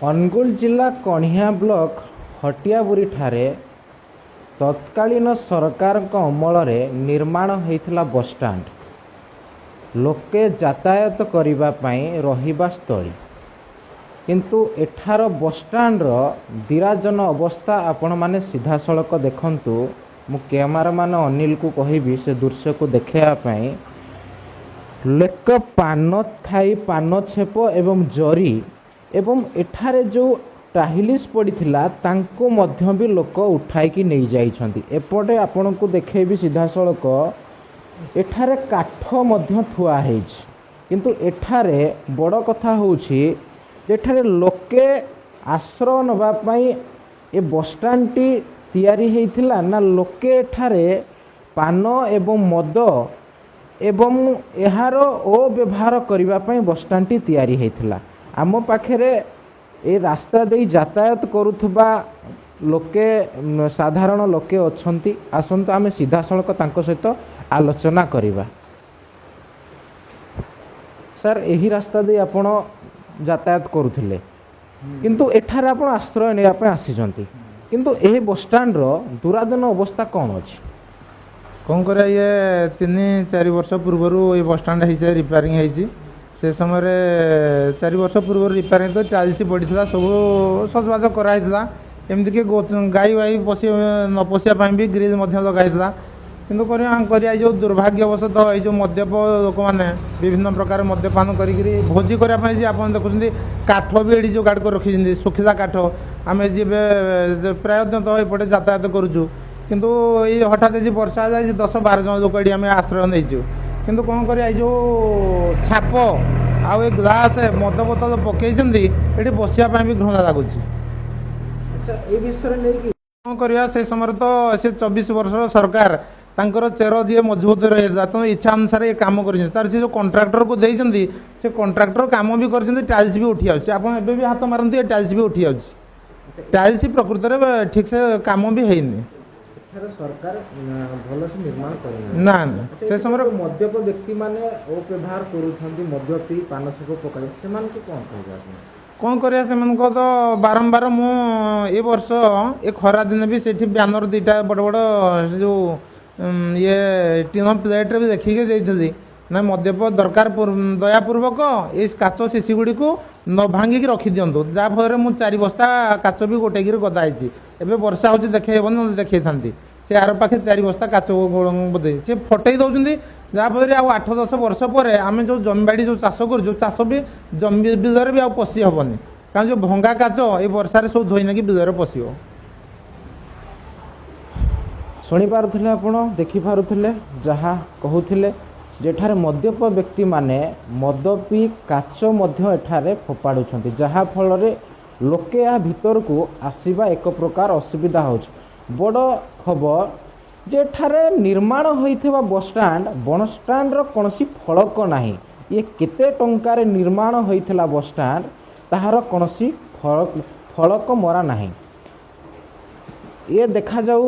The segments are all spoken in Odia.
ଅନୁଗୁଳ ଜିଲ୍ଲା କଣିହାଁ ବ୍ଲକ ହଟିଆବୁରୀ ଠାରେ ତତ୍କାଳୀନ ସରକାରଙ୍କ ଅମଳରେ ନିର୍ମାଣ ହୋଇଥିଲା ବସଷ୍ଟାଣ୍ଡ। ଲୋକେ ଯାତାୟାତ କରିବା ପାଇଁ ରହିବା ସ୍ଥଳୀ। କିନ୍ତୁ ଏଠାର ବସଷ୍ଟାଣ୍ଡର ଦିରାଜନ ଅବସ୍ଥା ଆପଣମାନେ ସିଧାସଳଖ ଦେଖନ୍ତୁ। ମୁଁ କ୍ୟାମେରାମ୍ୟାନ୍ ଅନିଲକୁ କହିବି ସେ ଦୃଶ୍ୟକୁ ଦେଖାଇବା ପାଇଁ। ଲୋକ ପାନ ଖାଇ ପାନ ଛେପ ଏବଂ ଜରି ଏବଂ ଏଠାରେ ଯେଉଁ ଟାଇଲ୍ସ ପଡ଼ିଥିଲା ତାଙ୍କୁ ମଧ୍ୟ ବି ଲୋକ ଉଠାଇକି ନେଇଯାଇଛନ୍ତି। ଏପଟେ ଆପଣଙ୍କୁ ଦେଖେଇବି ସିଧାସଳଖ ଏଠାରେ କାଠ ମଧ୍ୟ ଥୁଆ ହେଇଛି। କିନ୍ତୁ ଏଠାରେ ବଡ଼ କଥା ହେଉଛି ଏଠାରେ ଲୋକେ ଆଶ୍ରୟ ନେବା ପାଇଁ ଏ ବସଷ୍ଟାଣ୍ଡଟି ତିଆରି ହେଇଥିଲା ନା ଲୋକେ ଏଠାରେ ପାନ ଏବଂ ମଦ ଏବଂ ଏହାର ଅବ୍ୟବହାର କରିବା ପାଇଁ ବସଷ୍ଟାଣ୍ଡଟି ତିଆରି ହେଇଥିଲା। ଆମ ପାଖରେ ଏ ରାସ୍ତା ଦେଇ ଯାତାୟାତ କରୁଥିବା ଲୋକେ ସାଧାରଣ ଲୋକେ ଅଛନ୍ତି। ଆସନ୍ତୁ ଆମେ ସିଧାସଳଖ ତାଙ୍କ ସହିତ ଆଲୋଚନା କରିବା। ସାର୍, ଏହି ରାସ୍ତା ଦେଇ ଆପଣ ଯାତାୟାତ କରୁଥିଲେ କିନ୍ତୁ ଏଠାରେ ଆପଣ ଆଶ୍ରୟ ନେବା ପାଇଁ ଆସିଛନ୍ତି, କିନ୍ତୁ ଏହି ବସଷ୍ଟାଣ୍ଡର ଦୁରାଦନ ଅବସ୍ଥା କ'ଣ ଅଛି? କ'ଣ କରିବା, ଇଏ 3-4 ବର୍ଷ ପୂର୍ବରୁ ଏ ବସଷ୍ଟାଣ୍ଡ ହେଇଛି, ରିପେୟାରିଂ ହେଇଛି। ସେ ସମୟରେ 4 ବର୍ଷ ପୂର୍ବରୁ ରିପେୟାରିଂ ତ ଟାଇଲ୍ସ ପଡ଼ିଥିଲା, ସବୁ ସଜବାଜ କରାହେଇଥିଲା। ଏମିତିକି ଗାଈ ବାଇ ନ ପଶିବା ପାଇଁ ବି ଗ୍ରିଲ୍ ମଧ୍ୟ ଲଗାହେଇଥିଲା। କିନ୍ତୁ କରିବା ଏଇ ଯେଉଁ ଦୁର୍ଭାଗ୍ୟବଶତଃ ଏଇ ଯେଉଁ ମଦ୍ୟପ ଲୋକମାନେ ବିଭିନ୍ନ ପ୍ରକାର ମଦ୍ୟପାନ କରିକିରି ଭୋଜି କରିବା ପାଇଁ ଯେ ଆପଣ ଦେଖୁଛନ୍ତି କାଠ ବି ଏଠି ଯୋଗାଡ଼ କରି ରଖିଛନ୍ତି, ଶୁଖିଲା କାଠ। ଆମେ ଯିବେ ପ୍ରାୟତଃ ଏପଟେ ଯାତାୟାତ କରୁଛୁ, କିନ୍ତୁ ଏଇ ହଠାତ୍ ଆଜି ବର୍ଷା ଯାଇଛି 10-12 ଜଣ ଲୋକ ଏଠି ଆମେ ଆଶ୍ରୟ ନେଇଛୁ। କିନ୍ତୁ କ'ଣ କରିବା, ଏଇ ଯେଉଁ ଛାପ ଆଉ ଏ ଗ୍ଲାସ୍ ମଦ ବୋତଲ ପକେଇଛନ୍ତି ଏଠି ବସିବା ପାଇଁ ବି ଘୃଣା ଲାଗୁଛି। ଏ ବିଷୟରେ ନେଇକି କ'ଣ କରିବା, ସେ ସମୟରେ ତ ସେ 24 ବର୍ଷର ସରକାର ତାଙ୍କର ଚେର ଦିଏ ମଜବୁତ ରହିଥିଲା, ତେଣୁ ଇଚ୍ଛା ଅନୁସାରେ ଏ କାମ କରିଛନ୍ତି। ତାର ସେ ଯେଉଁ କଣ୍ଟ୍ରାକ୍ଟରକୁ ଦେଇଛନ୍ତି ସେ କଣ୍ଟ୍ରାକ୍ଟର କାମ ବି କରିଛନ୍ତି, ଟାଇଲ୍ସ ବି ଉଠି ଯାଉଛି। ଆପଣ ଏବେ ବି ହାତ ମାରନ୍ତି, ଏ ଟାଇଲ୍ସ ବି ଉଠି ଯାଉଛି। ଟାଇଲ୍ସ ପ୍ରକୃତରେ ଠିକ୍ସେ କାମ ବି ହେଇନି। ସରକାର ଭଲସେ ନିର୍ମାଣ କରିନାହାନ୍ତି। ନା ନା, ସେ ସମୟରେ ମଦ୍ୟପ ବ୍ୟକ୍ତିମାନେ ଅପବ୍ୟବହାର କରୁଛନ୍ତି, ମଦ୍ୟ ପିଇ ପାନ ଛେପ ପକାଇ, ସେମାନଙ୍କୁ କ'ଣ କହିବେ ଆପଣ? କ'ଣ କରିବା, ସେମାନଙ୍କ ତ ବାରମ୍ବାର ମୁଁ ଏ ବର୍ଷ ଏ ଖରା ଦିନେ ବି ସେଠି ବ୍ୟାନର 2ଟା ବଡ଼ ବଡ଼ ସେ ଯେଉଁ ଇଏ ଟିଣ ପ୍ଲେଟ୍ରେ ବି ଦେଖିକି ଦେଇଥିଲି ନା ମଦ୍ୟପ ଦରକାର ଦୟାପୂର୍ବକ ଏଇ କାଚ ଶିଶି ଗୁଡ଼ିକୁ ନ ଭାଙ୍ଗିକି ରଖିଦିଅନ୍ତୁ। ଯାହାଫଳରେ ମୁଁ 4 ବସ୍ତା କାଚ ବି ଗୋଟେଇକିରି ଗଦା ହେଇଛି। ଏବେ ବର୍ଷା ହେଉଛି ଦେଖେଇ ହେବନି, ନହେଲେ ଦେଖେଇଥାନ୍ତି। ସେ ଆର ପାଖେ 4 ବସ୍ତା କାଚ ବୋଧେ ସେ ଫଟେଇ ଦେଉଛନ୍ତି। ଯାହାଫଳରେ ଆଉ 8-10 ବର୍ଷ ପରେ ଆମେ ଯେଉଁ ଜମିବାଡ଼ି ଯେଉଁ ଚାଷ କରୁଛୁ, ଚାଷ ବି ଜମି ବିଲରେ ବି ଆଉ ପଶି ହେବନି, କାରଣ ଯେଉଁ ଭଙ୍ଗା କାଚ ଏଇ ବର୍ଷାରେ ସବୁ ଧୋଇ ନେଇକି ବିଲରେ ପଶିବ। ଶୁଣିପାରୁଥିଲେ ଆପଣ, ଦେଖିପାରୁଥିଲେ ଯାହା କହୁଥିଲେ, ଯେଠାରେ ମଦ୍ୟପ ବ୍ୟକ୍ତିମାନେ ମଦ ପିଇ କାଚ ମଧ୍ୟ ଏଠାରେ ଫୋପାଡ଼ୁଛନ୍ତି, ଯାହାଫଳରେ ଲୋକେ ଏହା ଭିତରକୁ ଆସିବା ଏକ ପ୍ରକାର ଅସୁବିଧା ହେଉଛି। ବଡ଼ ଖବର ଯେ ଏଠାରେ ନିର୍ମାଣ ହୋଇଥିବା ବସଷ୍ଟାଣ୍ଡର କୌଣସି ଫଳକ ନାହିଁ। ଇଏ କେତେ ଟଙ୍କାରେ ନିର୍ମାଣ ହୋଇଥିଲା ବସଷ୍ଟାଣ୍ଡ ତାହାର କୌଣସି ଫଳକ ମରା ନାହିଁ। ଇଏ ଦେଖାଯାଉ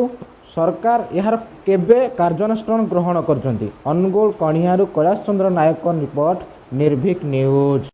ସରକାର ଏହାର କେବେ କାର୍ଯ୍ୟାନୁଷ୍ଠାନ ଗ୍ରହଣ କରୁଛନ୍ତି। ଅନୁଗୁଳ କଣିହାଁରୁ କୈଳାସ ଚନ୍ଦ୍ର ନାୟକ ରିପୋର୍ଟ, ନିର୍ଭୀକ ନ୍ୟୁଜ୍।